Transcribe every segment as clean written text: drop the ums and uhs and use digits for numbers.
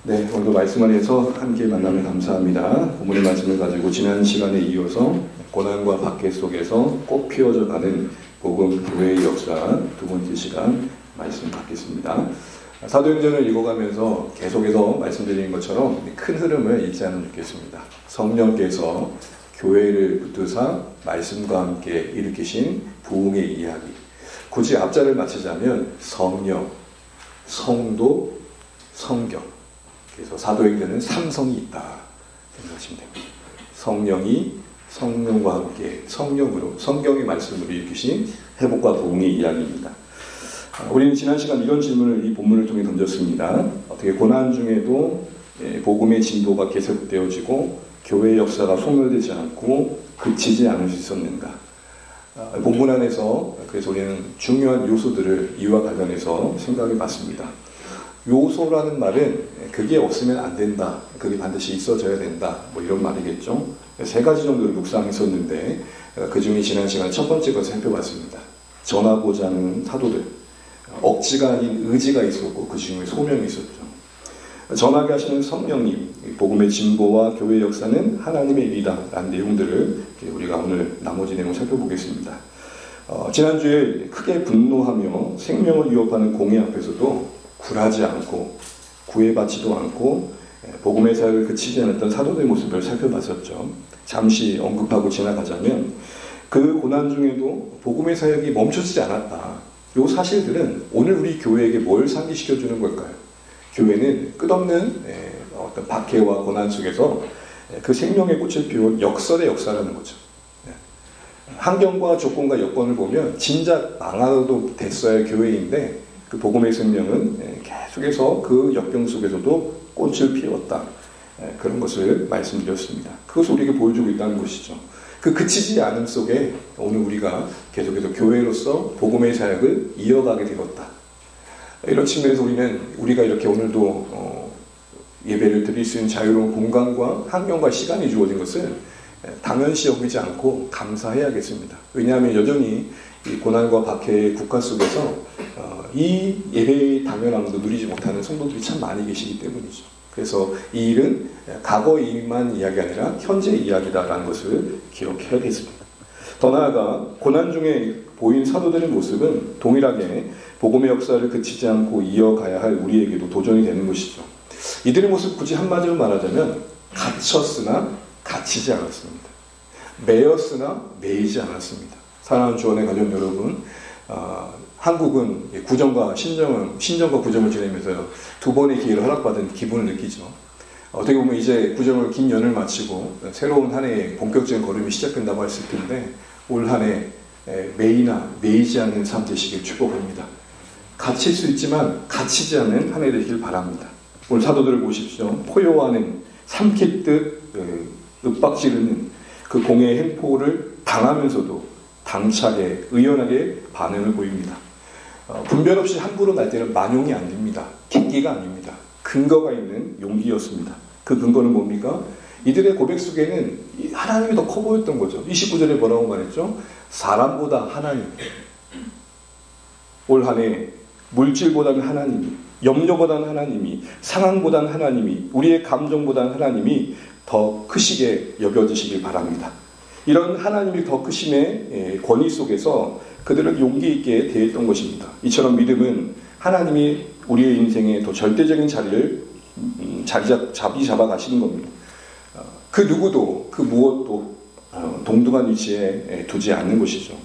네, 오늘도 말씀 안에서 함께 만나면 감사합니다. 본문의 말씀을 가지고 지난 시간에 이어서 고난과 박해 속에서 꽃 피워져 가는 복음 교회의 역사 두 번째 시간 말씀 받겠습니다. 사도행전을 읽어가면서 계속해서 말씀드린 것처럼 큰 흐름을 잊지 않으면 좋겠습니다. 성령께서 교회를 붙드사 말씀과 함께 일으키신 부흥의 이야기. 굳이 앞자를 맞추자면 성령, 성도, 성경. 그래서 사도행전은 삼성이 있다 생각하시면 됩니다. 성령이 성령과 함께 성령으로 성경의 말씀으로 일으키신 회복과 부흥의 이야기입니다. 우리는 지난 시간 이런 질문을 이 본문을 통해 던졌습니다. 어떻게 고난 중에도 복음의 진도가 계속되어지고 교회의 역사가 소멸되지 않고 그치지 않을 수 있었는가? 본문 안에서 그래서 우리는 중요한 요소들을 이와 관련해서 생각해 봤습니다. 요소라는 말은 그게 없으면 안 된다. 그게 반드시 있어져야 된다. 뭐 이런 말이겠죠. 세 가지 정도를 묵상했었는데 그 중에 지난 시간 첫 번째 것을 살펴봤습니다. 전하고자 하는 사도들. 억지가 아닌 의지가 있었고 그 중에 소명이 있었죠. 전하게 하시는 성령님, 복음의 진보와 교회 역사는 하나님의 일이다 라는 내용들을 우리가 오늘 나머지 내용을 살펴보겠습니다. 지난주에 크게 분노하며 생명을 위협하는 공의 앞에서도 굴하지 않고 구애받지도 않고 복음의 사역을 그치지 않았던 사도들의 모습을 살펴봤었죠. 잠시 언급하고 지나가자면 그 고난 중에도 복음의 사역이 멈춰지지 않았다. 이 사실들은 오늘 우리 교회에게 뭘 상기시켜주는 걸까요? 교회는 끝없는 어떤 박해와 고난 속에서 그 생명의 꽃을 피운 역설의 역사라는 거죠. 환경과 조건과 여건을 보면 진작 망하도 됐어야 교회인데 그 복음의 생명은 계속해서 그 역경 속에서도 꽃을 피웠다. 그런 것을 말씀드렸습니다. 그것을 우리에게 보여주고 있다는 것이죠. 그 그치지 않음 속에 오늘 우리가 계속해서 교회로서 복음의 사역을 이어가게 되었다. 이런 측면에서 우리가 이렇게 오늘도 예배를 드릴 수 있는 자유로운 공간과 환경과 시간이 주어진 것을 당연시 여기지 않고 감사해야겠습니다. 왜냐하면 여전히 이 고난과 박해의 국가 속에서 이 예배의 당연함도 누리지 못하는 성도들이 참 많이 계시기 때문이죠. 그래서 이 일은 과거의 일만 이야기 아니라 현재의 이야기다라는 것을 기억해야겠습니다. 더 나아가 고난 중에 보인 사도들의 모습은 동일하게 복음의 역사를 그치지 않고 이어가야 할 우리에게도 도전이 되는 것이죠. 이들의 모습 굳이 한마디로 말하자면 갇혔으나 갇히지 않았습니다. 매였으나 매이지 않았습니다. 사랑하는 주원의 가족 여러분, 한국은 구정과 신정과 구정을 지내면서 두 번의 기회를 허락받은 기분을 느끼죠. 어떻게 보면 이제 구정을 긴 연을 마치고 새로운 한 해의 본격적인 걸음이 시작된다고 했을 텐데 올 한 해 매이나 매이지 않는 삶 되시길 축복합니다. 갇힐 수 있지만 갇히지 않는 한 해 되시길 바랍니다. 오늘 사도들을 보십시오. 포효하는 삼킬 듯 윽박지르는 그 공의 횡포를 당하면서도 당차게 의연하게 반응을 보입니다. 분별 없이 함부로 날 때는 만용이 안 됩니다. 객기가 아닙니다. 근거가 있는 용기였습니다. 그 근거는 뭡니까? 이들의 고백 속에는 하나님이 더 커 보였던 거죠. 29절에 뭐라고 말했죠? 사람보다 하나님. 올 한 해 물질보다는 하나님이, 염려보다는 하나님이, 상황보다는 하나님이, 우리의 감정보다는 하나님이 더 크시게 여겨지시길 바랍니다. 이런 하나님이 더 크심의 권위 속에서 그들을 용기 있게 대했던 것입니다. 이처럼 믿음은 하나님이 우리의 인생에 더 절대적인 자리를 자리 잡아 가시는 겁니다. 그 누구도 그 무엇도 동등한 위치에 두지 않는 것이죠.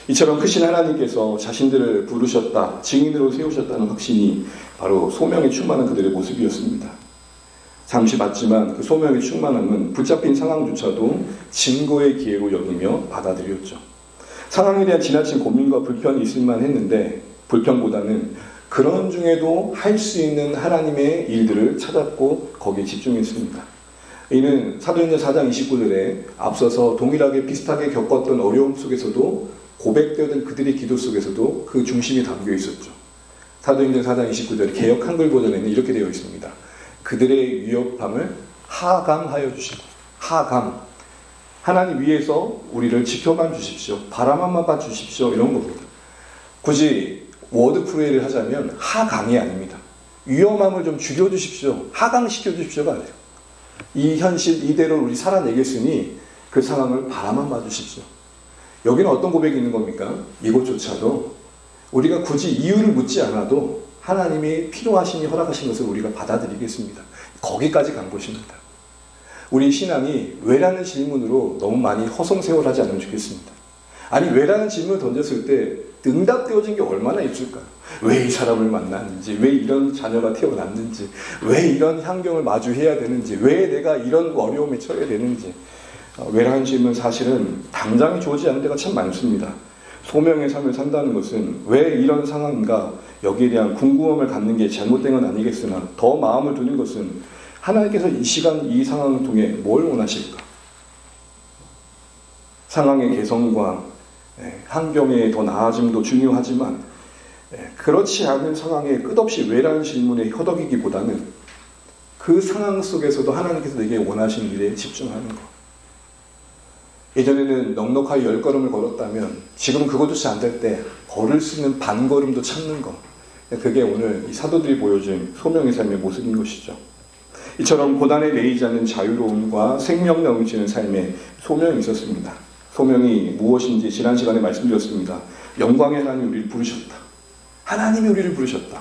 이처럼 크신 하나님께서 자신들을 부르셨다, 증인으로 세우셨다는 확신이 바로 소명에 충만한 그들의 모습이었습니다. 잠시 봤지만 그 소명의 충만함은 붙잡힌 상황조차도 증거의 기회로 여기며 받아들였죠. 상황에 대한 지나친 고민과 불편이 있을만 했는데 불편보다는 그런 중에도 할 수 있는 하나님의 일들을 찾았고 거기에 집중했습니다. 이는 사도행전 4장 29절에 앞서서 동일하게 비슷하게 겪었던 어려움 속에서도 고백되던 그들의 기도 속에서도 그 중심이 담겨 있었죠. 사도행전 4장 29절 개역 한글 버전에는 이렇게 되어 있습니다. 그들의 위협함을 하감하여 주시고, 하감. 하나님 위에서 우리를 지켜만 주십시오. 바라만 봐 주십시오. 이런 겁니다. 굳이 워드 프레이를 하자면 하강이 아닙니다. 위험함을 좀 줄여주십시오. 하강시켜주십시오가 아니에요. 이 현실 이대로 우리 살아내겠으니 그 상황을 바라만 봐주십시오. 여기는 어떤 고백이 있는 겁니까? 이것조차도 우리가 굳이 이유를 묻지 않아도 하나님이 필요하시니 허락하신 것을 우리가 받아들이겠습니다. 거기까지 간 것입니다. 우리 신앙이 왜라는 질문으로 너무 많이 허송세월하지 않으면 좋겠습니다. 아니 왜라는 질문을 던졌을 때 응답되어진 게 얼마나 있을까요? 왜 이 사람을 만났는지, 왜 이런 자녀가 태어났는지, 왜 이런 환경을 마주해야 되는지, 왜 내가 이런 어려움에 처해야 되는지. 왜라는 질문 사실은 당장이 좋지 않은 데가 참 많습니다. 소명의 삶을 산다는 것은 왜 이런 상황인가 여기에 대한 궁금함을 갖는 게 잘못된 건 아니겠으나 더 마음을 두는 것은 하나님께서 이 시간 이 상황을 통해 뭘 원하실까? 상황의 개선과 환경의 더 나아짐도 중요하지만 그렇지 않은 상황에 끝없이 왜라는 질문에 허덕이기보다는 그 상황 속에서도 하나님께서 내게 원하시는 일에 집중하는 것. 예전에는 넉넉하게 10걸음을 걸었다면 지금은 그것조차 안 될 때 걸을 수 있는 반걸음도 찾는 것. 그게 오늘 이 사도들이 보여준 소명의 삶의 모습인 것이죠. 이처럼 고단에 매이지 않는 자유로움과 생명 넘치는 삶에 소명이 있었습니다. 소명이 무엇인지 지난 시간에 말씀드렸습니다. 영광의 하나님이 우리를 부르셨다. 하나님이 우리를 부르셨다.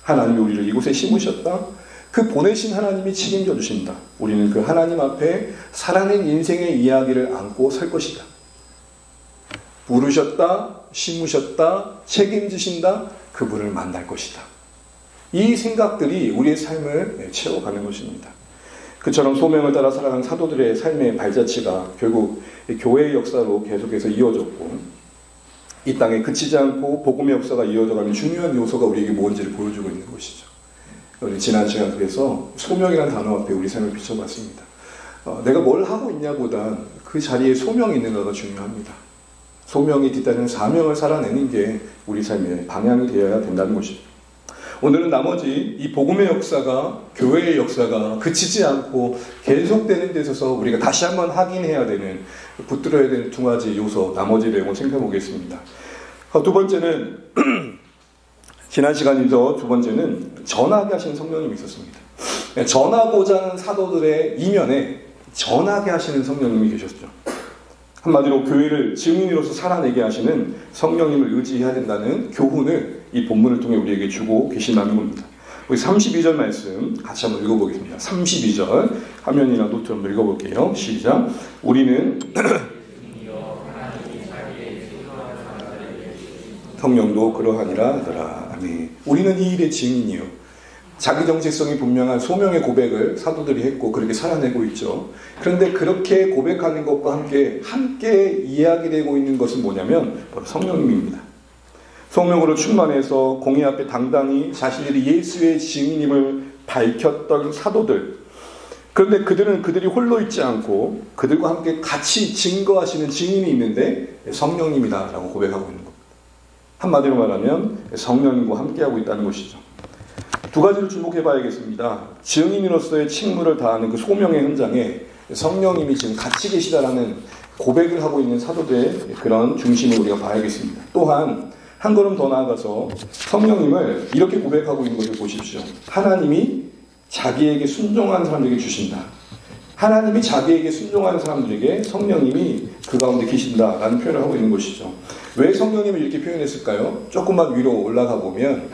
하나님이 우리를 이곳에 심으셨다. 그 보내신 하나님이 책임져 주신다. 우리는 그 하나님 앞에 살아낸 인생의 이야기를 안고 설 것이다. 부르셨다, 심으셨다, 책임지신다, 그분을 만날 것이다. 이 생각들이 우리의 삶을 채워가는 것입니다. 그처럼 소명을 따라 살아가는 사도들의 삶의 발자취가 결국 교회의 역사로 계속해서 이어졌고 이 땅에 그치지 않고 복음의 역사가 이어져가는 중요한 요소가 우리에게 뭔지를 보여주고 있는 것이죠. 우리 지난 시간 그래서 소명이라는 단어 앞에 우리 삶을 비춰봤습니다. 내가 뭘 하고 있냐보단 그 자리에 소명이 있는가가 중요합니다. 소명이 뒤따르는 사명을 살아내는 게 우리 삶의 방향이 되어야 된다는 것입니다. 오늘은 나머지 이 복음의 역사가, 교회의 역사가 그치지 않고 계속되는 데 있어서 우리가 다시 한번 확인해야 되는, 붙들어야 되는 두 가지 요소, 나머지 내용을 생각해 보겠습니다. 두 번째는 지난 시간에서 두 번째는 전하게 하시는 성령님이 있었습니다. 전하고자 하는 사도들의 이면에 전하게 하시는 성령님이 계셨죠. 한마디로 교회를 증인으로서 살아내게 하시는 성령님을 의지해야 된다는 교훈을 이 본문을 통해 우리에게 주고 계신다는 겁니다. 우리 32절 말씀 같이 한번 읽어보겠습니다. 32절 화면이나 노트 한번 읽어볼게요. 시작. 우리는 성령도 그러하니라 하더라. 아멘. 우리는 이 일의 증인이요. 자기 정체성이 분명한 소명의 고백을 사도들이 했고 그렇게 살아내고 있죠. 그런데 그렇게 고백하는 것과 함께 이야기되고 있는 것은 뭐냐면 바로 성령님입니다. 성령으로 충만해서 공의 앞에 당당히 자신들이 예수의 증인임을 밝혔던 사도들. 그런데 그들이 홀로 있지 않고 그들과 함께 같이 증거하시는 증인이 있는데 성령님이다라고 고백하고 있는 겁니다. 한마디로 말하면 성령님과 함께하고 있다는 것이죠. 두 가지를 주목해 봐야겠습니다. 증인으로서의 책무를 다하는 그 소명의 현장에 성령님이 지금 같이 계시다라는 고백을 하고 있는 사도들의 그런 중심을 우리가 봐야겠습니다. 또한 한 걸음 더 나아가서 성령님을 이렇게 고백하고 있는 것을 보십시오. 하나님이 자기에게 순종하는 사람들에게 주신다. 하나님이 자기에게 순종하는 사람들에게 성령님이 그 가운데 계신다라는 표현을 하고 있는 것이죠. 왜 성령님을 이렇게 표현했을까요? 조금만 위로 올라가 보면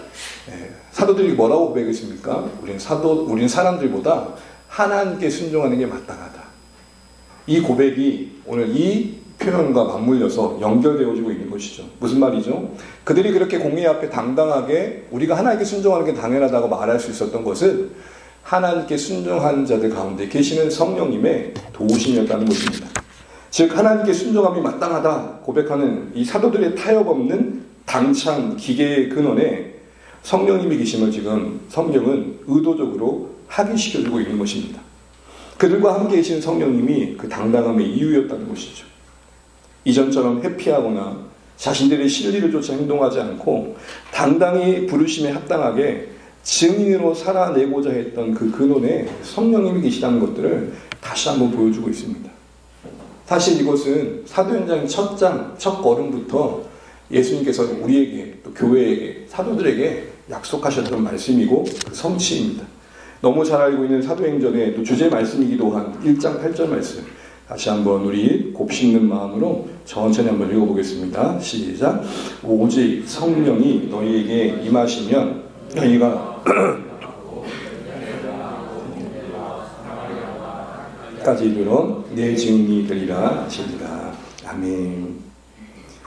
사도들이 뭐라고 고백했습니까? 우리는 사람들보다 하나님께 순종하는 게 마땅하다. 이 고백이 오늘 이 표현과 맞물려서 연결되어지고 있는 것이죠. 무슨 말이죠? 그들이 그렇게 공의 앞에 당당하게 우리가 하나님께 순종하는 게 당연하다고 말할 수 있었던 것은 하나님께 순종하는 자들 가운데 계시는 성령님의 도우심이었다는 것입니다. 즉 하나님께 순종함이 마땅하다 고백하는 이 사도들의 타협 없는 당찬 기계의 근원에 성령님이 계심을 지금 성경은 의도적으로 확인시켜주고 있는 것입니다. 그들과 함께 계신 성령님이 그 당당함의 이유였다는 것이죠. 이전처럼 회피하거나 자신들의 실리를 쫓아 행동하지 않고 당당히 부르심에 합당하게 증인으로 살아내고자 했던 그 근원에 성령님이 계시다는 것들을 다시 한번 보여주고 있습니다. 사실 이것은 사도행전 첫 걸음부터 예수님께서 우리에게 또 교회에게 사도들에게 약속하셨던 말씀이고 그 성취입니다. 너무 잘 알고 있는 사도행전의 또 주제 말씀이기도 한 1장 8절 말씀, 다시 한번 우리 곱씹는 마음으로 천천히 한번 읽어보겠습니다. 시작. 오직 성령이 너희에게 임하시면 너희가 까지 이르러 내 증인이 되리라 하시니라. 아멘.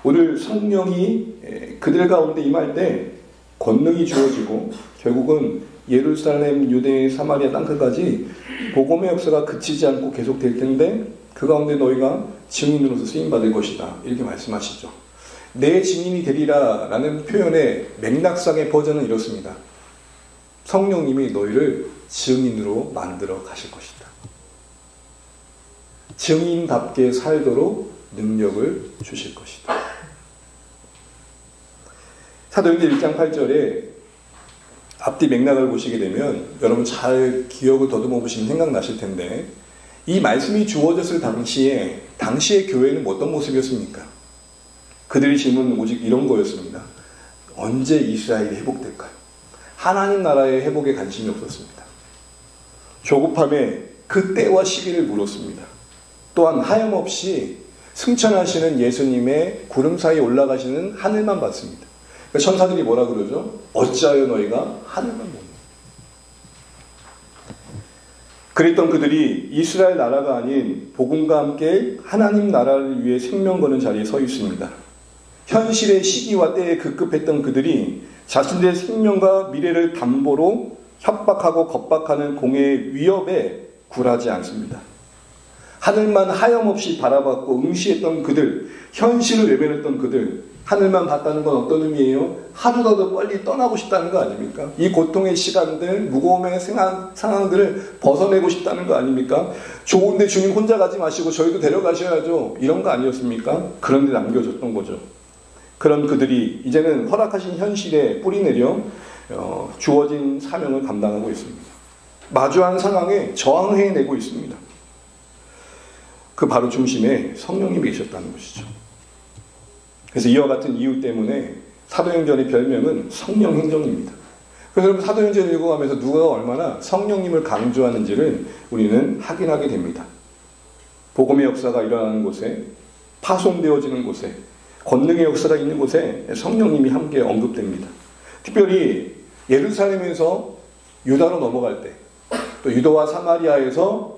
오늘 성령이 그들 가운데 임할 때 권능이 주어지고 결국은 예루살렘, 유대, 사마리아 땅끝까지 복음의 역사가 그치지 않고 계속될 텐데 그 가운데 너희가 증인으로서 쓰임받을 것이다. 이렇게 말씀하시죠. 내 증인이 되리라 라는 표현의 맥락상의 버전은 이렇습니다. 성령님이 너희를 증인으로 만들어 가실 것이다. 증인답게 살도록 능력을 주실 것이다. 사도행전 1장 8절에 앞뒤 맥락을 보시게 되면 여러분 잘 기억을 더듬어 보시면 생각나실 텐데 이 말씀이 주어졌을 당시의 교회는 어떤 모습이었습니까? 그들의 질문은 오직 이런 거였습니다. 언제 이스라엘이 회복될까요? 하나님 나라의 회복에 관심이 없었습니다. 조급함에 그 때와 시기를 물었습니다. 또한 하염없이 승천하시는 예수님의 구름 사이에 올라가시는 하늘만 봤습니다. 그러니까 천사들이 뭐라 그러죠? 어찌하여 너희가 하늘만 보니? 그랬던 그들이 이스라엘 나라가 아닌 복음과 함께 하나님 나라를 위해 생명 거는 자리에 서 있습니다. 현실의 시기와 때에 급급했던 그들이 자신들의 생명과 미래를 담보로 협박하고 겁박하는 공해의 위협에 굴하지 않습니다. 하늘만 하염없이 바라봤고 응시했던 그들, 현실을 외면했던 그들, 하늘만 봤다는 건 어떤 의미예요? 하루라도 빨리 떠나고 싶다는 거 아닙니까? 이 고통의 시간들, 무거움의 상황들을 벗어내고 싶다는 거 아닙니까? 좋은데 주님 혼자 가지 마시고 저희도 데려가셔야죠. 이런 거 아니었습니까? 그런데 남겨졌던 거죠. 그런 그들이 이제는 허락하신 현실에 뿌리내려 주어진 사명을 감당하고 있습니다. 마주한 상황에 저항해내고 있습니다. 그 바로 중심에 성령님이 계셨다는 것이죠. 그래서 이와 같은 이유 때문에 사도행전의 별명은 성령행전입니다. 그래서 여러분 사도행전을 읽어가면서 누가 얼마나 성령님을 강조하는지를 우리는 확인하게 됩니다. 복음의 역사가 일어나는 곳에, 파송되어지는 곳에, 권능의 역사가 있는 곳에 성령님이 함께 언급됩니다. 특별히 예루살렘에서 유다로 넘어갈 때, 또 유다와 사마리아에서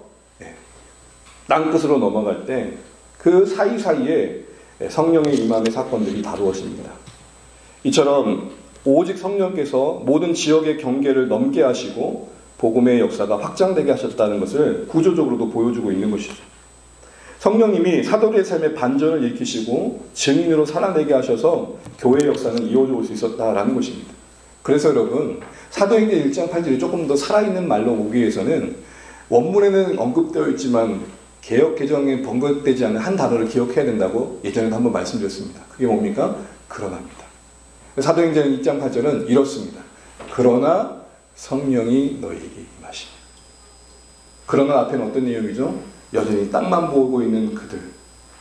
땅끝으로 넘어갈 때 그 사이사이에 성령의 임함의 사건들이 다루어집니다. 이처럼 오직 성령께서 모든 지역의 경계를 넘게 하시고 복음의 역사가 확장되게 하셨다는 것을 구조적으로도 보여주고 있는 것이죠. 성령님이 사도들의 삶의 반전을 일으키시고 증인으로 살아내게 하셔서 교회의 역사는 이어져 올 수 있었다라는 것입니다. 그래서 여러분 사도행전 1장 8절이 조금 더 살아있는 말로 보기 위해서는 원문에는 언급되어 있지만 개역 개정에 번거되지 않은 한 단어를 기억해야 된다고 예전에도 한번 말씀드렸습니다. 그게 뭡니까? 그러나입니다. 사도행전 1장 8절은 이렇습니다. 그러나 성령이 너희에게 임하시니. 그러나 앞에는 어떤 내용이죠? 여전히 땅만 보고 있는 그들.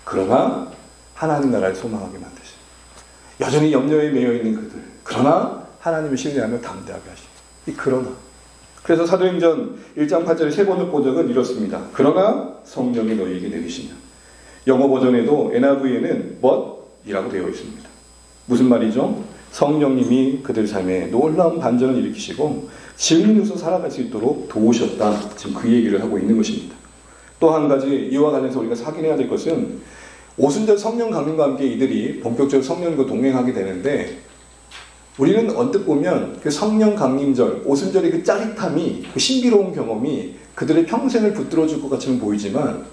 그러나 하나님 나라를 소망하게 만드시니. 여전히 염려에 매여 있는 그들. 그러나 하나님을 신뢰하며 담대하게 하시니. 이 그러나. 그래서 사도행전 1장 8절의 세 번역 버전은 이렇습니다. 그러나 성령이 너희에게 내리시냐. 영어 버전에도 NIV에는 but이라고 되어 있습니다. 무슨 말이죠? 성령님이 그들 삶에 놀라운 반전을 일으키시고 증인으로서 살아갈 수 있도록 도우셨다. 지금 그 얘기를 하고 있는 것입니다. 또 한 가지 이와 관련해서 우리가 확인해야 될 것은 오순절 성령 강림과 함께 이들이 본격적으로 성령과 동행하게 되는데 우리는 언뜻 보면 그 성령 강림절, 오순절의 그 짜릿함이, 그 신비로운 경험이 그들의 평생을 붙들어줄 것 같이는 보이지만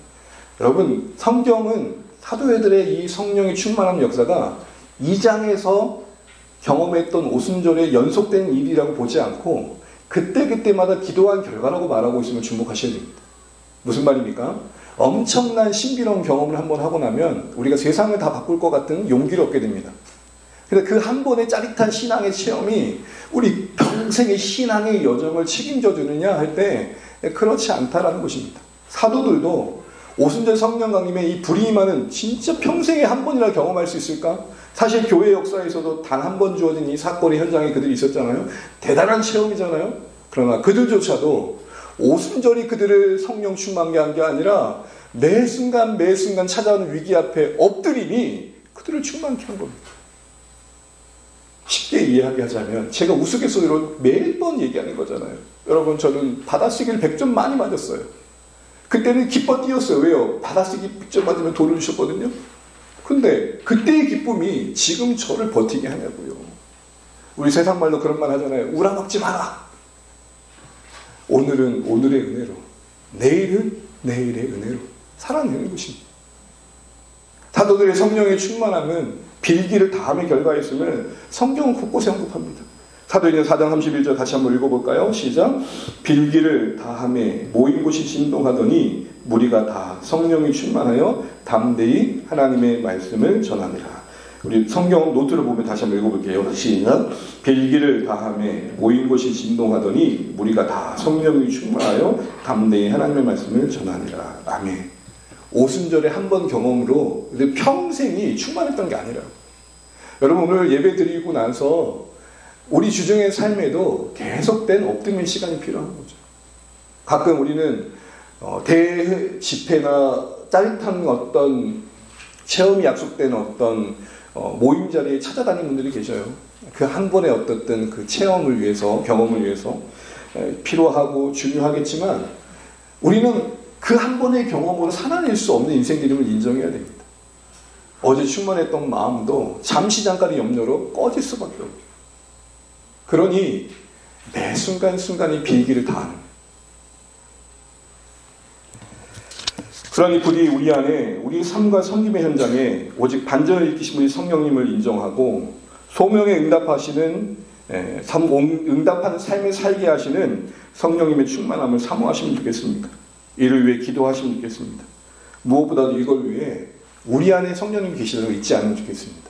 여러분 성경은 사도애들의 이 성령의 충만한 역사가 2장에서 경험했던 오순절의 연속된 일이라고 보지 않고 그때그때마다 기도한 결과라고 말하고 있음을 주목하셔야 됩니다. 무슨 말입니까? 엄청난 신비로운 경험을 한번 하고 나면 우리가 세상을 다 바꿀 것 같은 용기를 얻게 됩니다. 그런데 그 한 번의 짜릿한 신앙의 체험이 우리 평생의 신앙의 여정을 책임져 주느냐 할 때 그렇지 않다라는 것입니다. 사도들도 오순절 성령 강림의 이 불이 임하는 진짜 평생에 한 번이나 경험할 수 있을까? 사실 교회 역사에서도 단 한 번 주어진 이 사건의 현장에 그들이 있었잖아요. 대단한 체험이잖아요. 그러나 그들조차도 오순절이 그들을 성령 충만케 한 게 아니라 매 순간 매 순간 찾아오는 위기 앞에 엎드림이 그들을 충만케 한 겁니다. 쉽게 이해하자면 제가 우스갯소리로 매번 얘기하는 거잖아요. 여러분, 저는 받아쓰기를 100점 많이 맞았어요. 그때는 기뻐 뛰었어요. 왜요? 받아쓰기 100점 맞으면 돈을 주셨거든요. 근데 그때의 기쁨이 지금 저를 버티게 하냐고요. 우리 세상 말로 그런 말 하잖아요. 우라먹지 마라. 오늘은 오늘의 은혜로, 내일은 내일의 은혜로 살아내는 것입니다. 사도들의 성령의 충만함은 빌기를 다함의 결과였음을 성경은 곳곳에 언급합니다. 사도행전 4장 31절 같이 한번 읽어볼까요? 시작. 빌기를 다함에 모인 곳이 진동하더니 무리가 다 성령이 충만하여 담대히 하나님의 말씀을 전하니라. 우리 성경 노트를 보면 다시 한번 읽어볼게요. 시작. 빌기를 다함에 모인 곳이 진동하더니 무리가 다 성령이 충만하여 담대히 하나님의 말씀을 전하니라. 아멘. 오순절에 한 번 경험으로 평생이 충만했던 게 아니라, 여러분 오늘 예배 드리고 나서 우리 주중의 삶에도 계속된 엎드림의 시간이 필요한 거죠. 가끔 우리는 대집회나 짜릿한 어떤 체험이 약속된 어떤 모임 자리에 찾아다니는 분들이 계셔요. 그 한 번의 어떻든 그 체험을 위해서, 경험을 위해서 필요하고 중요하겠지만 우리는 그 한 번의 경험으로 살아낼 수 없는 인생들임을 인정해야 됩니다. 어제 충만했던 마음도 잠시 잠깐의 염려로 꺼질 수밖에 없죠. 그러니 매 순간순간이 빌기를 다하는, 그러니 부디 우리 안에 우리 삶과 섬김의 현장에 오직 반전을 일으키신 분이 성령님을 인정하고 소명에 응답하시는 응답하는 삶을 살게 하시는 성령님의 충만함을 사모하시면 좋겠습니다. 이를 위해 기도하시면 좋겠습니다. 무엇보다도 이걸 위해 우리 안에 성령님이 계시다는 걸 잊지 않으면 좋겠습니다.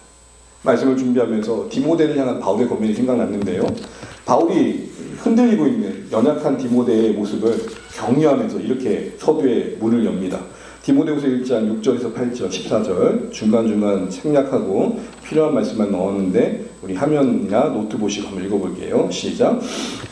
말씀을 준비하면서 디모데를 향한 바울의 권면이 생각났는데요. 바울이 흔들리고 있는 연약한 디모데의 모습을 격려하면서 이렇게 서두에 문을 엽니다. 디모데후서 1장 6절에서 8절, 14절 중간중간 생략하고 필요한 말씀만 넣었는데 우리 화면이나 노트 보시고 한번 읽어볼게요. 시작.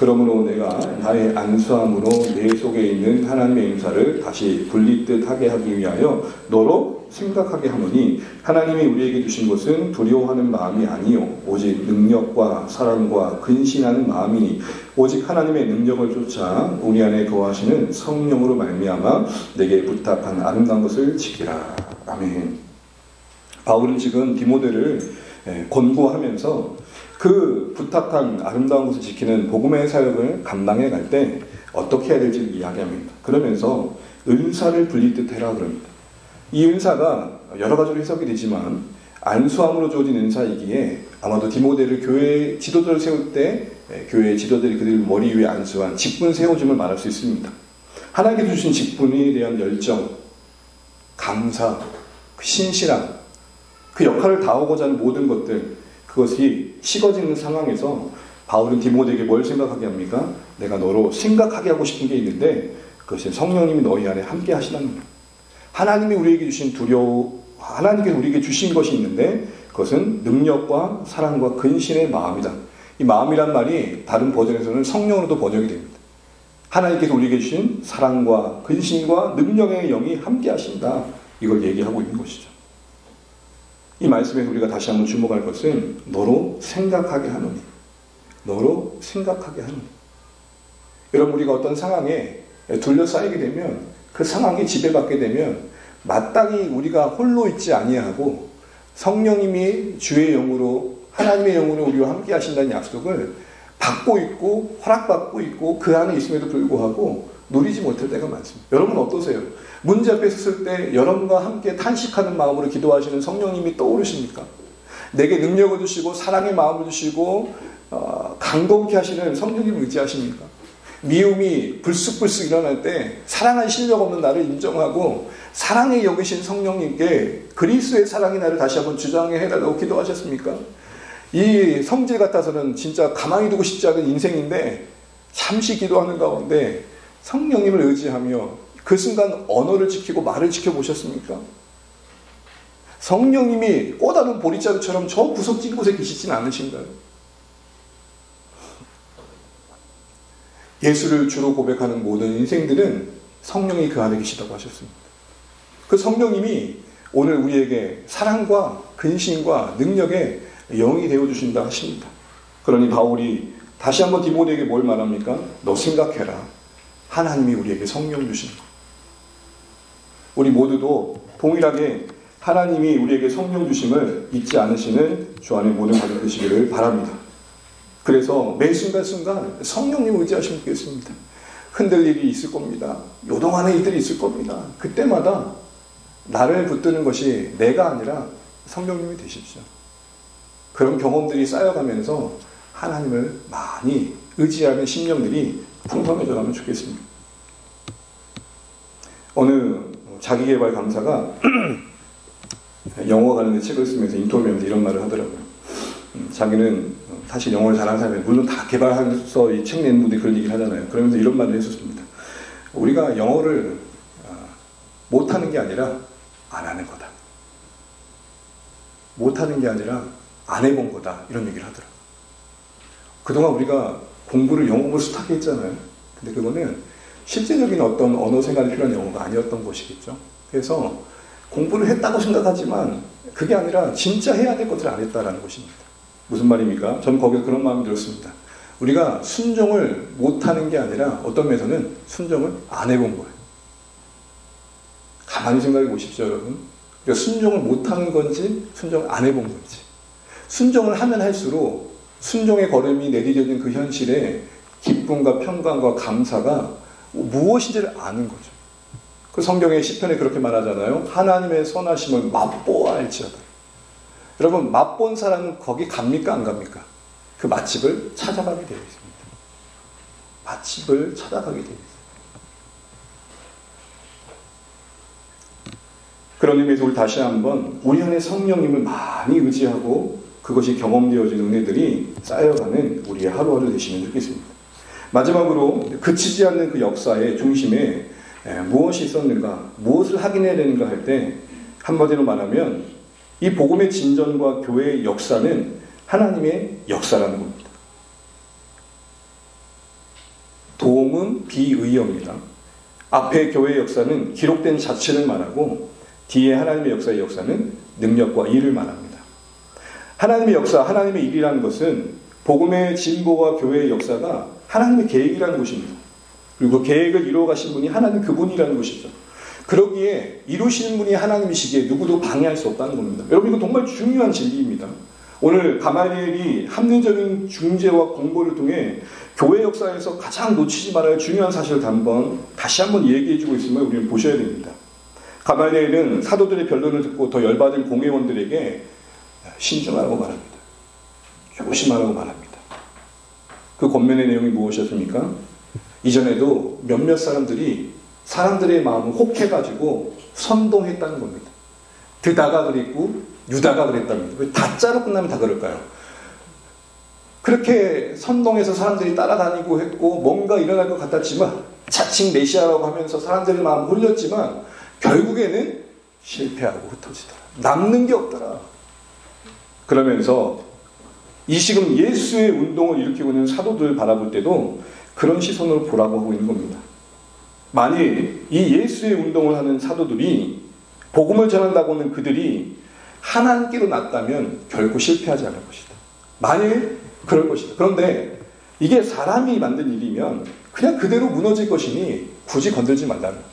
그러므로 내가 나의 안수함으로 내 속에 있는 하나님의 인사를 다시 불리듯 하게 하기 위하여 너로 생각하게 하노니 하나님이 우리에게 주신 것은 두려워하는 마음이 아니요 오직 능력과 사랑과 근신하는 마음이니 오직 하나님의 능력을 쫓아 우리 안에 거하시는 성령으로 말미암아 내게 부탁한 아름다운 것을 지키라. 아멘. 바울은 지금 디모데를 권고하면서 그 부탁한 아름다운 것을 지키는 복음의 사역을 감당해 갈 때 어떻게 해야 될지를 이야기합니다. 그러면서 은사를 불리듯 해라 그럽니다. 이 은사가 여러 가지로 해석이 되지만 안수함으로 주어진 은사이기에 아마도 디모데를 교회 지도자를 세울 때 교회 지도자들이 그들 머리 위에 안수한 직분 세워줌을 말할 수 있습니다. 하나님께 주신 직분에 대한 열정, 감사, 신실함, 그 역할을 다하고자 하는 모든 것들, 그것이 식어지는 상황에서 바울은 디모데에게 뭘 생각하게 합니까? 내가 너로 생각하게 하고 싶은 게 있는데 그것은 성령님이 너희 안에 함께 하시다는 거예요. 하나님이 우리에게 주신 하나님께 우리에게 주신 것이 있는데 그것은 능력과 사랑과 근신의 마음이다. 이 마음이란 말이 다른 버전에서는 성령으로도 번역이 됩니다. 하나님께서 우리에게 주신 사랑과 근신과 능력의 영이 함께 하신다. 이걸 얘기하고 있는 것이죠. 이 말씀에서 우리가 다시 한번 주목할 것은 너로 생각하게 하노니. 너로 생각하게 하노니. 여러분 우리가 어떤 상황에 둘러싸이게 되면 그 상황에 지배받게 되면 마땅히 우리가 홀로 있지 아니하고 성령님이 주의 영으로 하나님의 영으로 우리와 함께 하신다는 약속을 받고 있고 허락받고 있고 그 안에 있음에도 불구하고 누리지 못할 때가 많습니다. 여러분 어떠세요? 문제 앞에 섰을 때 여러분과 함께 탄식하는 마음으로 기도하시는 성령님이 떠오르십니까? 내게 능력을 주시고 사랑의 마음을 주시고 강건케 하시는 성령님을 의지하십니까? 미움이 불쑥불쑥 일어날 때 사랑할 실력 없는 나를 인정하고 사랑에 여기신 성령님께 그리스도의 사랑이 나를 다시 한번 주장해 해달라고 기도하셨습니까? 이 성질 같아서는 진짜 가만히 두고 싶지 않은 인생인데 잠시 기도하는 가운데 성령님을 의지하며 그 순간 언어를 지키고 말을 지켜보셨습니까? 성령님이 꼬다른 보리자루처럼 저 구석진 곳에 계시진 않으신가요? 예수를 주로 고백하는 모든 인생들은 성령이 그 안에 계시다고 하셨습니다. 그 성령님이 오늘 우리에게 사랑과 근심과 능력의 영이 되어주신다 하십니다. 그러니 바울이 다시 한번 디모데에게 뭘 말합니까? 너 생각해라. 하나님이 우리에게 성령 주신 거. 우리 모두도 동일하게 하나님이 우리에게 성령 주심을 잊지 않으시는 주 안의 모든 가족 되시기를 바랍니다. 그래서 매 순간순간 성령님 의지하시면 되겠습니다. 흔들 일이 있을 겁니다. 요동하는 일들이 있을 겁니다. 그때마다 나를 붙드는 것이 내가 아니라 성령님이 되십시오. 그런 경험들이 쌓여가면서 하나님을 많이 의지하는 심령들이 풍성해져 가면 좋겠습니다. 어느 자기개발 강사가 영어 관련된 책을 쓰면서 인터뷰하면서 이런 말을 하더라고요. 자기는 사실 영어를 잘하는 사람이 물론 다 개발하면서 이 책 낸 분들이 그런 얘기를 하잖아요. 그러면서 이런 말을 했었습니다. 우리가 영어를 못하는 게 아니라 안 하는 거다. 못하는 게 아니라 안 해본 거다. 이런 얘기를 하더라고요. 그동안 우리가 공부를 영어로 숱하게 했잖아요. 근데 그거는 실제적인 어떤 언어 생활이 필요한 영어가 아니었던 것이겠죠. 그래서 공부를 했다고 생각하지만 그게 아니라 진짜 해야 될 것을 안 했다라는 것입니다. 무슨 말입니까? 저는 거기서 그런 마음이 들었습니다. 우리가 순종을 못하는 게 아니라 어떤 면에서는 순종을 안 해본 거예요. 가만히 생각해 보십시오, 여러분. 그러니까 순종을 못하는 건지 순종을 안 해본 건지. 순종을 하면 할수록 순종의 걸음이 내디뎌진 그 현실에 기쁨과 평강과 감사가 무엇인지를 아는 거죠. 그 성경의 시편에 그렇게 말하잖아요. 하나님의 선하심을 맛보아 알지어다. 여러분, 맛본 사람은 거기 갑니까? 안 갑니까? 그 맛집을 찾아가게 되어 있습니다. 맛집을 찾아가게 되어 있습니다. 그런 의미에서 우리 다시 한번 우리 안에 성령님을 많이 의지하고 그것이 경험되어진 은혜들이 쌓여가는 우리의 하루하루 되시면 좋겠습니다. 마지막으로 그치지 않는 그 역사의 중심에 무엇이 있었는가, 무엇을 확인해야 되는가 할 때 한마디로 말하면 이 복음의 진전과 교회의 역사는 하나님의 역사라는 겁니다. 도움은 비의어입니다. 앞에 교회의 역사는 기록된 자체를 말하고 뒤에 하나님의 역사의 역사는 능력과 일을 말합니다. 하나님의 역사, 하나님의 일이라는 것은 복음의 진보와 교회의 역사가 하나님의 계획이라는 것입니다. 그리고 그 계획을 이루어 가신 분이 하나님 그분이라는 것이죠. 그러기에 이루시는 분이 하나님이시기에 누구도 방해할 수 없다는 겁니다. 여러분, 이거 정말 중요한 진리입니다. 오늘 가말리엘이 합리적인 중재와 공부를 통해 교회 역사에서 가장 놓치지 말아야 할 중요한 사실을 다시 한번 얘기해주고 있음을 우리는 보셔야 됩니다. 가말리엘은 사도들의 변론을 듣고 더 열받은 공회원들에게 신중하라고 말합니다. 조심하라고 말합니다. 그 권면의 내용이 무엇이었습니까? 이전에도 몇몇 사람들의 마음을 혹해가지고 선동했다는 겁니다. 드다가 그랬고 유다가 그랬답니다. 왜 다자로 끝나면 다 그럴까요? 그렇게 선동해서 사람들이 따라다니고 했고 뭔가 일어날 것 같았지만 자칭 메시아라고 하면서 사람들의 마음을 홀렸지만 결국에는 실패하고 흩어지더라. 남는 게 없더라. 그러면서 이 지금 예수의 운동을 일으키고 있는 사도들을 바라볼 때도 그런 시선으로 보라고 하고 있는 겁니다. 만일 이 예수의 운동을 하는 사도들이 복음을 전한다고 하는 그들이 하나님께로 났다면 결코 실패하지 않을 것이다. 만일 그럴 것이다. 그런데 이게 사람이 만든 일이면 그냥 그대로 무너질 것이니 굳이 건들지 말라는 겁니다.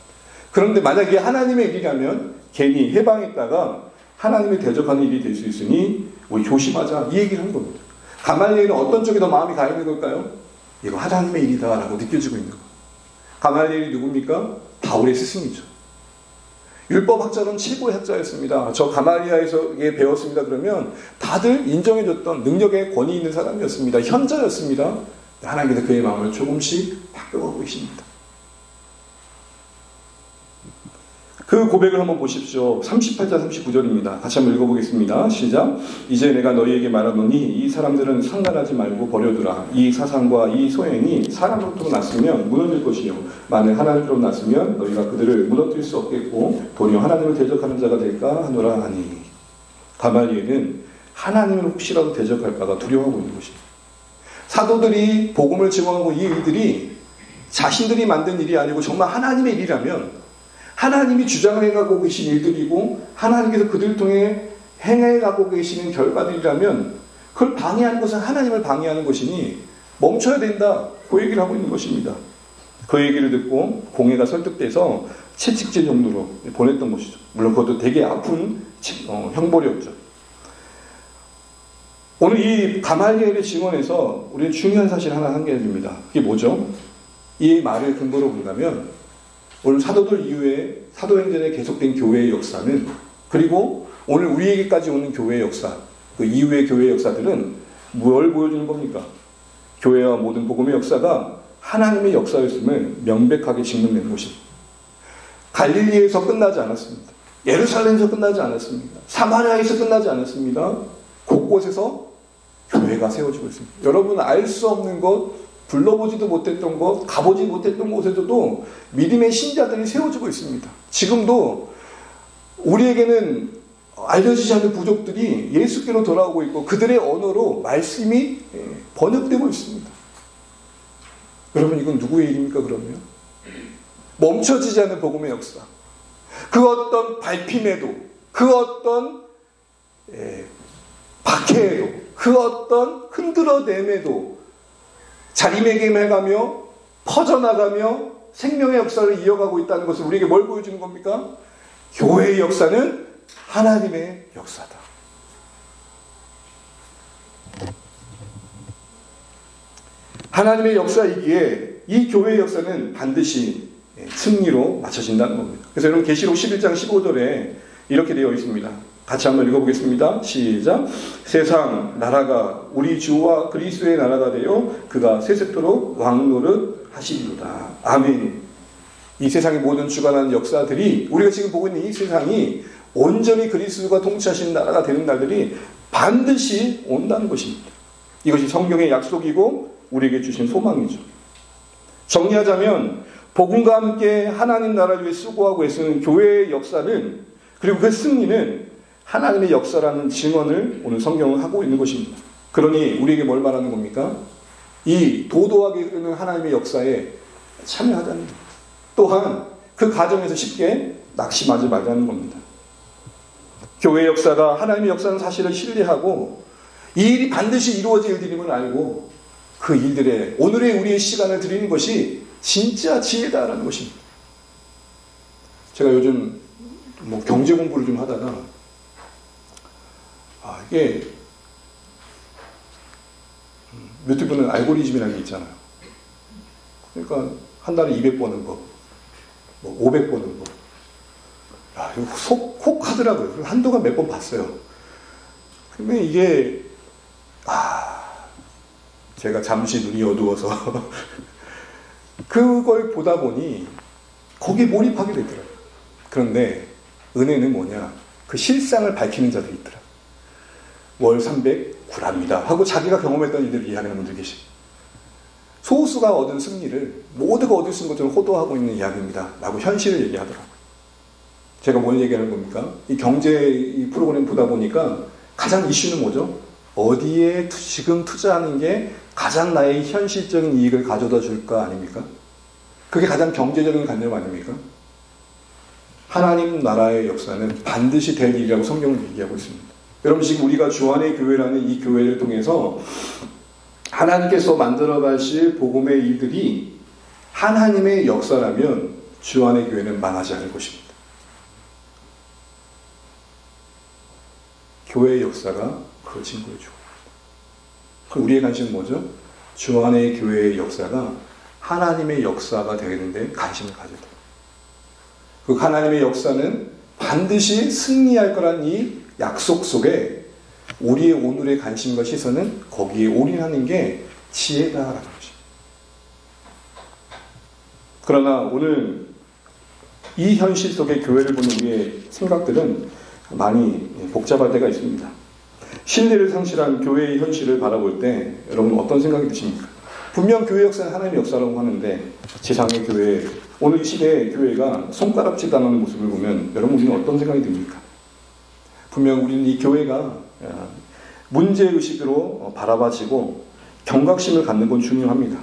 그런데 만약에 하나님의 일이라면 괜히 해방했다가 하나님을 대적하는 일이 될 수 있으니 우리 조심하자, 이 얘기를 한 겁니다. 가말리엘은 어떤 쪽에 더 마음이 가 있는 걸까요? 이거 하나님의 일이다라고 느껴지고 있는 거예요. 가말리엘이 누굽니까? 바울의 스승이죠. 율법학자는 최고의 학자였습니다. 저 가말리아에서 배웠습니다. 그러면 다들 인정해줬던 능력의 권위 있는 사람이었습니다. 현자였습니다. 하나님께서 그의 마음을 조금씩 바꿔가고 계십니다. 그 고백을 한번 보십시오. 38절 39절입니다. 같이 한번 읽어보겠습니다. 시작. 이제 내가 너희에게 말하노니 이 사람들은 상관하지 말고 버려두라. 이 사상과 이 소행이 사람으로부터 났으면 무너질 것이요 만일 하나님으로 났으면 너희가 그들을 무너뜨릴 수 없겠고 도리어 하나님을 대적하는 자가 될까 하노라 하니. 가말리엘은 하나님을 혹시라도 대적할까가 두려워하고 있는 것입니다. 사도들이 복음을 증언하고 이 일들이 자신들이 만든 일이 아니고 정말 하나님의 일이라면 하나님이 주장해가고 계신 일들이고 하나님께서 그들을 통해 행해가고 계시는 결과들이라면 그걸 방해하는 것은 하나님을 방해하는 것이니 멈춰야 된다. 그 얘기를 하고 있는 것입니다. 그 얘기를 듣고 공회가 설득돼서 채찍질 정도로 보냈던 것이죠. 물론 그것도 되게 아픈 형벌이었죠. 오늘 이 가말리엘의 증언에서 우리는 중요한 사실 하나 한개입니다. 그게 뭐죠? 이 말을 근거로 본다면 오늘 사도들 이후에 사도행전에 계속된 교회의 역사는 그리고 오늘 우리에게까지 오는 교회의 역사 그 이후의 교회의 역사들은 뭘 보여주는 겁니까? 교회와 모든 복음의 역사가 하나님의 역사였음을 명백하게 증명되는 것입니다. 갈릴리에서 끝나지 않았습니다. 예루살렘에서 끝나지 않았습니다. 사마리아에서 끝나지 않았습니다. 곳곳에서 교회가 세워지고 있습니다. 여러분 알 수 없는 것 불러보지도 못했던 곳, 가보지 못했던 곳에서도 믿음의 신자들이 세워지고 있습니다. 지금도 우리에게는 알려지지 않는 부족들이 예수께로 돌아오고 있고 그들의 언어로 말씀이 번역되고 있습니다. 여러분 이건 누구의 일입니까 그러면? 멈춰지지 않는 복음의 역사. 그 어떤 밟힘에도 그 어떤 박해에도 그 어떤 흔들어냄에도 자리매김해가며 퍼져나가며 생명의 역사를 이어가고 있다는 것을 우리에게 뭘 보여주는 겁니까? 교회의 역사는 하나님의 역사다. 하나님의 역사이기에 이 교회의 역사는 반드시 승리로 맞춰진다는 겁니다. 그래서 여러분 계시록 11장 15절에 이렇게 되어 있습니다. 같이 한번 읽어보겠습니다. 시작. 세상 나라가 우리 주와 그리스도의 나라가 되어 그가 세세토록 왕노릇 하시리로다. 아멘. 이 세상의 모든 주관하는 역사들이 우리가 지금 보고 있는 이 세상이 온전히 그리스도가 통치하시는 나라가 되는 날들이 반드시 온다는 것입니다. 이것이 성경의 약속이고 우리에게 주신 소망이죠. 정리하자면 복음과 함께 하나님 나라를 위해 수고하고 애쓰는 교회의 역사는 그리고 그 승리는 하나님의 역사라는 증언을 오늘 성경은 하고 있는 것입니다. 그러니 우리에게 뭘 말하는 겁니까? 이 도도하게 흐르는 하나님의 역사에 참여하자는 겁니다. 또한 그 과정에서 쉽게 낙심하지 말자는 겁니다. 교회의 역사가 하나님의 역사는 사실을 신뢰하고 이 일이 반드시 이루어질 일임을 알고 그 일들에 오늘의 우리의 시간을 드리는 것이 진짜 지혜다라는 것입니다. 제가 요즘 경제 공부를 좀 하다가 이게 유튜브는 알고리즘이라는 게 있잖아요. 그러니까 한 달에 200번은 법, 500번은 법. 이거 혹 하더라고요. 한동안 몇 번 봤어요. 근데 이게 제가 잠시 눈이 어두워서 그걸 보다 보니 거기에 몰입하게 되더라고요. 그런데 은혜는 뭐냐? 그 실상을 밝히는 자들이 있더라고요. 월 300구랍니다 하고 자기가 경험했던 일들을 이야기하는 분들 계십니다. 소수가 얻은 승리를 모두가 얻을 수 있는 것처럼 호도하고 있는 이야기입니다 라고 현실을 얘기하더라고요. 제가 뭘 얘기하는 겁니까? 이 경제 이 프로그램 보다 보니까 가장 이슈는 뭐죠? 어디에 지금 투자하는 게 가장 나의 현실적인 이익을 가져다 줄까 아닙니까? 그게 가장 경제적인 관념 아닙니까? 하나님 나라의 역사는 반드시 될 일이라고 성경은 얘기하고 있습니다. 여러분 지금 우리가 주안의 교회라는 이 교회를 통해서 하나님께서 만들어 가실 복음의 일들이 하나님의 역사라면 주안의 교회는 망하지 않을 것입니다. 교회의 역사가 그걸 증거해 주고 그럼 우리의 관심은 뭐죠? 주안의 교회의 역사가 하나님의 역사가 되는데 관심을 가져야 돼요. 그 하나님의 역사는 반드시 승리할 거라는 이 약속 속에 우리의 오늘의 관심과 시선은 거기에 올인하는 게 지혜다라는 것입니다. 그러나 오늘 이 현실 속에 교회를 보는 우리의 생각들은 많이 복잡할 때가 있습니다. 신뢰를 상실한 교회의 현실을 바라볼 때 여러분 어떤 생각이 드십니까? 분명 교회 역사는 하나님의 역사라고 하는데 세상의 교회, 오늘 이 시대의 교회가 손가락질 당하는 모습을 보면 여러분 우리는 어떤 생각이 듭니까? 분명 우리는 이 교회가 문제의식으로 바라봐지고 경각심을 갖는 건 중요합니다.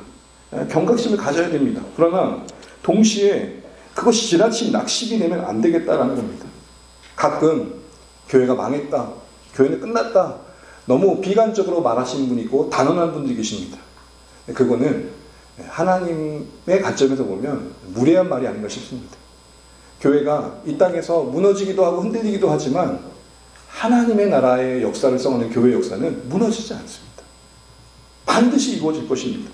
경각심을 가져야 됩니다. 그러나 동시에 그것이 지나친 낙심이 되면 안 되겠다라는 겁니다. 가끔 교회가 망했다, 교회는 끝났다, 너무 비관적으로 말하시는 분이 있고 단언한 분들이 계십니다. 그거는 하나님의 관점에서 보면 무례한 말이 아닌가 싶습니다. 교회가 이 땅에서 무너지기도 하고 흔들리기도 하지만 하나님의 나라의 역사를 써가는 교회 역사는 무너지지 않습니다. 반드시 이루어질 것입니다.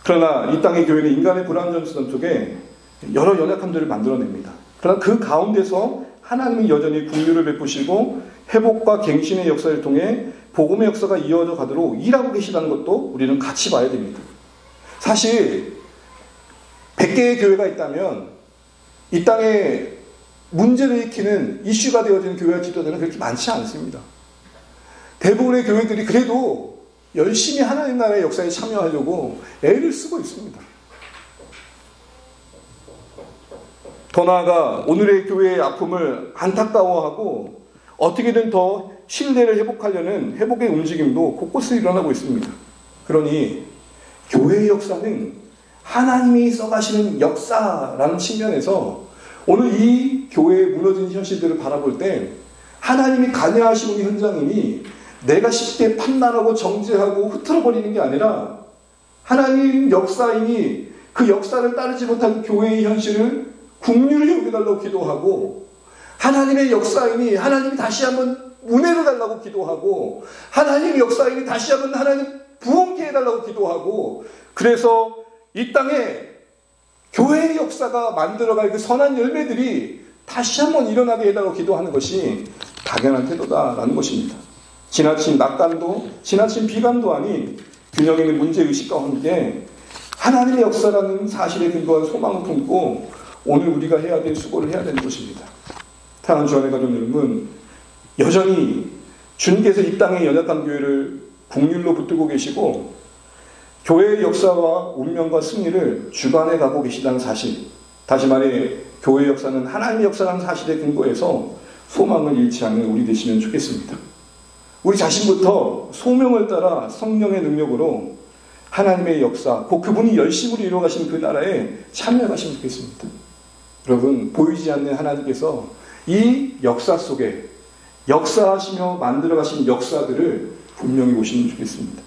그러나 이 땅의 교회는 인간의 불완전성 속에 여러 연약함들을 만들어냅니다. 그러나 그 가운데서 하나님이 여전히 긍휼을 베푸시고 회복과 갱신의 역사를 통해 복음의 역사가 이어져 가도록 일하고 계시다는 것도 우리는 같이 봐야 됩니다. 사실 100개의 교회가 있다면 이 땅에 문제를 일으키는 이슈가 되어지는 교회와 지도자는 그렇게 많지 않습니다. 대부분의 교회들이 그래도 열심히 하나님 나라의 역사에 참여하려고 애를 쓰고 있습니다. 더 나아가 오늘의 교회의 아픔을 안타까워하고 어떻게든 더 신뢰를 회복하려는 회복의 움직임도 곳곳에 일어나고 있습니다. 그러니 교회의 역사는 하나님이 써가시는 역사라는 측면에서 오늘 이 교회의 무너진 현실들을 바라볼 때 하나님이 관여하시는 현장이니 내가 쉽게 판단하고 정죄하고 흐트러버리는 게 아니라 하나님 역사이니 그 역사를 따르지 못한 교회의 현실을 긍휼히 여겨달라고 기도하고, 하나님의 역사이니 하나님이 다시 한번 은혜를 달라고 기도하고, 하나님의 역사이니 다시 한번 하나님 부흥케 해달라고 기도하고, 그래서 이 땅에 교회의 역사가 만들어갈 그 선한 열매들이 다시 한번 일어나게 해달라고 기도하는 것이 당연한 태도다라는 것입니다. 지나친 낙관도 지나친 비관도 아닌 균형 있는 문제의식과 함께 하나님의 역사라는 사실에 근거한 소망을 품고 오늘 우리가 해야 될 수고를 해야 되는 것입니다. 사랑하는 주안의 가족 여러분, 여전히 주님께서 이 땅의 연약한 교회를 긍휼로 붙들고 계시고 교회의 역사와 운명과 승리를 주관해 가고 계시다는 사실, 다시 말해 교회의 역사는 하나님의 역사라는 사실에 근거해서 소망을 잃지 않는 우리 되시면 좋겠습니다. 우리 자신부터 소명을 따라 성령의 능력으로 하나님의 역사, 곧 그분이 열심으로 이루어가시는 그 나라에 참여하시면 좋겠습니다. 여러분, 보이지 않는 하나님께서 이 역사 속에 역사하시며 만들어가신 역사들을 분명히 보시면 좋겠습니다.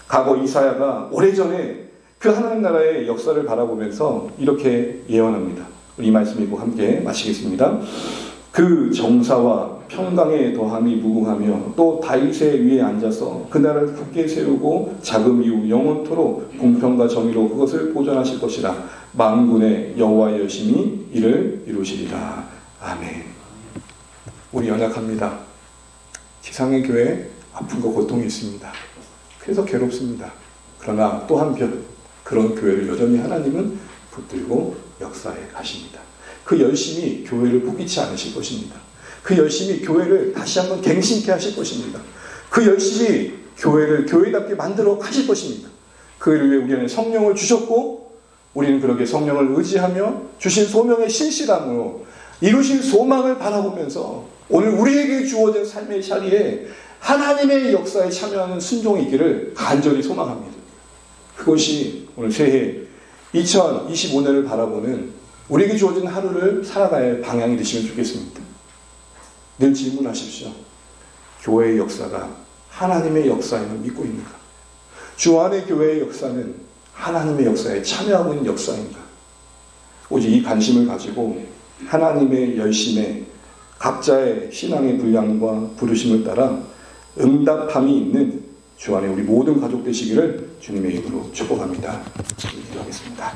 과거 이사야가 오래전에 그 하나님 나라의 역사를 바라보면서 이렇게 예언합니다. 우리 이 말씀 읽고 함께 마치겠습니다. 그 정사와 평강에 더함이 무궁하며 또 다윗의 위에 앉아서 그 나라를 굳게 세우고 자금 이후 영원토록 공평과 정의로 그것을 보존하실 것이라. 만군의 여호와의 여심이 이를 이루시리라. 아멘. 우리 연약합니다. 지상의 교회 아픔과 고통이 있습니다. 그래서 괴롭습니다. 그러나 또 한편 그런 교회를 여전히 하나님은 붙들고 역사에 가십니다. 그 열심이 교회를 포기치 않으실 것입니다. 그 열심이 교회를 다시 한번 갱신케 하실 것입니다. 그 열심이 교회를 교회답게 만들어 가실 것입니다. 그를 위해 우리는 성령을 주셨고 우리는 그렇게 성령을 의지하며 주신 소명의 신실함으로 이루신 소망을 바라보면서 오늘 우리에게 주어진 삶의 자리에 하나님의 역사에 참여하는 순종이 있기를 간절히 소망합니다. 그것이 오늘 새해 2025년을 바라보는 우리에게 주어진 하루를 살아갈 방향이 되시면 좋겠습니다. 늘 질문하십시오. 교회의 역사가 하나님의 역사임을 믿고 있는가? 주 안의 교회의 역사는 하나님의 역사에 참여하고 있는 역사인가? 오직 이 관심을 가지고 하나님의 열심에 각자의 신앙의 분량과 부르심을 따라 응답함이 있는 주 안에 우리 모든 가족 되시기를 주님의 이름으로 축복합니다. 기도하겠습니다.